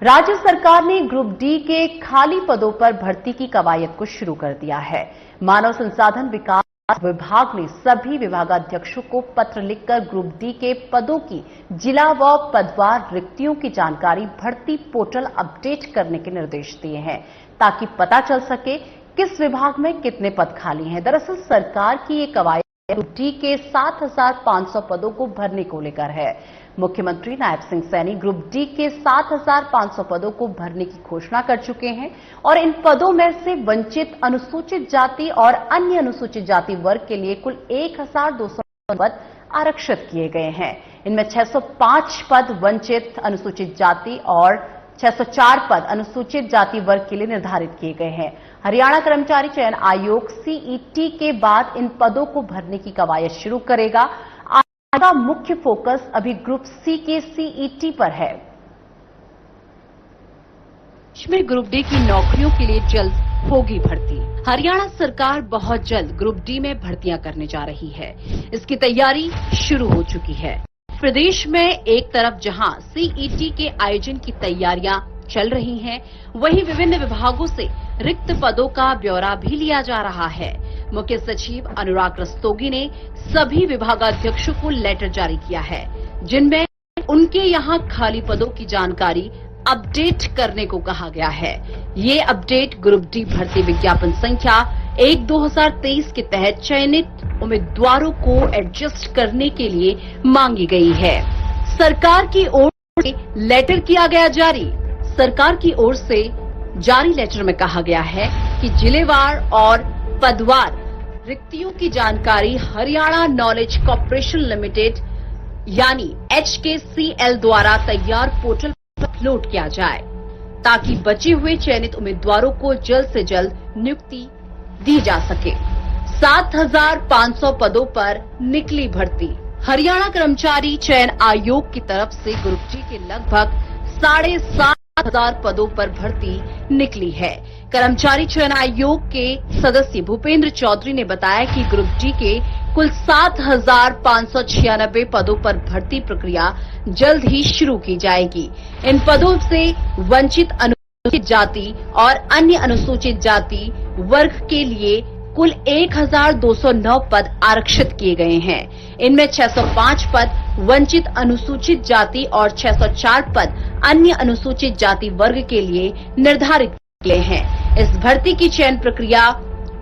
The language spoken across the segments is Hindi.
राज्य सरकार ने ग्रुप डी के खाली पदों पर भर्ती की कवायद को शुरू कर दिया है। मानव संसाधन विकास विभाग ने सभी विभागाध्यक्षों को पत्र लिखकर ग्रुप डी के पदों की जिला व पदवार रिक्तियों की जानकारी भर्ती पोर्टल अपडेट करने के निर्देश दिए हैं, ताकि पता चल सके किस विभाग में कितने पद खाली हैं। दरअसल सरकार की ये कवायद ग्रुप डी के 7,500 पदों को भरने को लेकर है। मुख्यमंत्री नायब सिंह सैनी ग्रुप डी के 7,500 पदों को भरने की घोषणा कर चुके हैं और इन पदों में से वंचित, अनुसूचित जाति और अन्य अनुसूचित जाति वर्ग के लिए कुल 1,200 पद आरक्षित किए गए हैं। इनमें 605 पद वंचित, अनुसूचित जाति और 604 पद अनुसूचित जाति वर्ग के लिए निर्धारित किए गए हैं। हरियाणा कर्मचारी चयन आयोग सीईटी के बाद इन पदों को भरने की कवायद शुरू करेगा। आज का मुख्य फोकस अभी ग्रुप सी के सीईटी पर है। देश में ग्रुप डी की नौकरियों के लिए जल्द होगी भर्ती। हरियाणा सरकार बहुत जल्द ग्रुप डी में भर्तियां करने जा रही है। इसकी तैयारी शुरू हो चुकी है। प्रदेश में एक तरफ जहां सीईटी के आयोजन की तैयारियां चल रही हैं, वहीं विभिन्न विभागों से रिक्त पदों का ब्यौरा भी लिया जा रहा है। मुख्य सचिव अनुराग रस्तोगी ने सभी विभागाध्यक्षों को लेटर जारी किया है, जिनमें उनके यहां खाली पदों की जानकारी अपडेट करने को कहा गया है। ये अपडेट ग्रुप डी भर्ती विज्ञापन संख्या 1/2023 के तहत चयनित उम्मीदवारों को एडजस्ट करने के लिए मांगी गई है। सरकार की ओर से लेटर किया गया जारी। सरकार की ओर से जारी लेटर में कहा गया है कि जिलेवार और पदवार रिक्तियों की जानकारी हरियाणा नॉलेज कॉर्पोरेशन लिमिटेड यानी HKCL द्वारा तैयार पोर्टल पर अपलोड किया जाए, ताकि बचे हुए चयनित उम्मीदवारों को जल्द से जल्द नियुक्ति दी जा सके। 7,500 पदों पर निकली भर्ती। हरियाणा कर्मचारी चयन आयोग की तरफ से ग्रुप डी के लगभग 7,500 पदों पर भर्ती निकली है। कर्मचारी चयन आयोग के सदस्य भूपेंद्र चौधरी ने बताया कि ग्रुप डी के कुल 7,596 पदों पर भर्ती प्रक्रिया जल्द ही शुरू की जाएगी। इन पदों से वंचित, अनुसूचित जाति और अन्य अनुसूचित जाति वर्ग के लिए कुल 1,209 पद आरक्षित किए गए हैं। इनमें 605 पद वंचित अनुसूचित जाति और 604 पद अन्य अनुसूचित जाति वर्ग के लिए निर्धारित किए हैं। इस भर्ती की चयन प्रक्रिया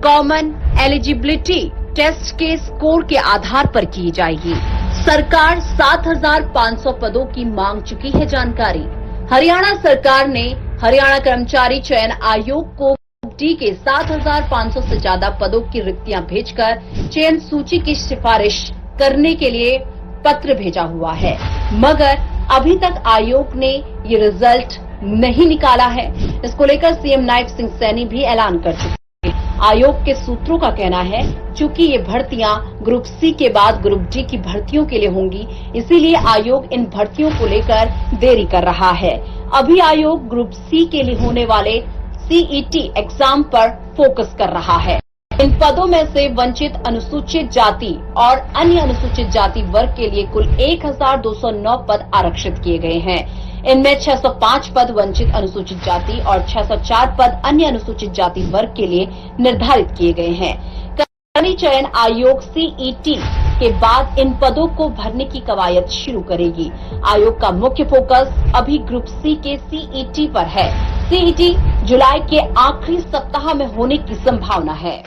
कॉमन एलिजिबिलिटी टेस्ट के स्कोर के आधार पर की जाएगी। सरकार 7,500 पदों की मांग चुकी है जानकारी। हरियाणा सरकार ने हरियाणा कर्मचारी चयन आयोग को डी के 7,500 से ज्यादा पदों की रिक्तियां भेजकर चयन सूची की सिफारिश करने के लिए पत्र भेजा हुआ है, मगर अभी तक आयोग ने ये रिजल्ट नहीं निकाला है। इसको लेकर सीएम नायब सिंह सैनी भी ऐलान कर चुके हैं। आयोग के सूत्रों का कहना है, चूंकि ये भर्तियां ग्रुप सी के बाद ग्रुप डी की भर्तियों के लिए होंगी, इसीलिए आयोग इन भर्तियों को लेकर देरी कर रहा है। अभी आयोग ग्रुप सी के लिए होने वाले सीईटी एग्जाम पर फोकस कर रहा है। इन पदों में से वंचित, अनुसूचित जाति और अन्य अनुसूचित जाति वर्ग के लिए कुल 1,209 पद आरक्षित किए गए हैं। इनमें 605 पद वंचित अनुसूचित जाति और 604 पद अन्य अनुसूचित जाति वर्ग के लिए निर्धारित किए गए हैं। कर्मचारी चयन आयोग सीईटी के बाद इन पदों को भरने की कवायद शुरू करेगी। आयोग का मुख्य फोकस अभी ग्रुप सी के सीईटी पर है। सीईटी जुलाई के आखिरी सप्ताह में होने की संभावना है।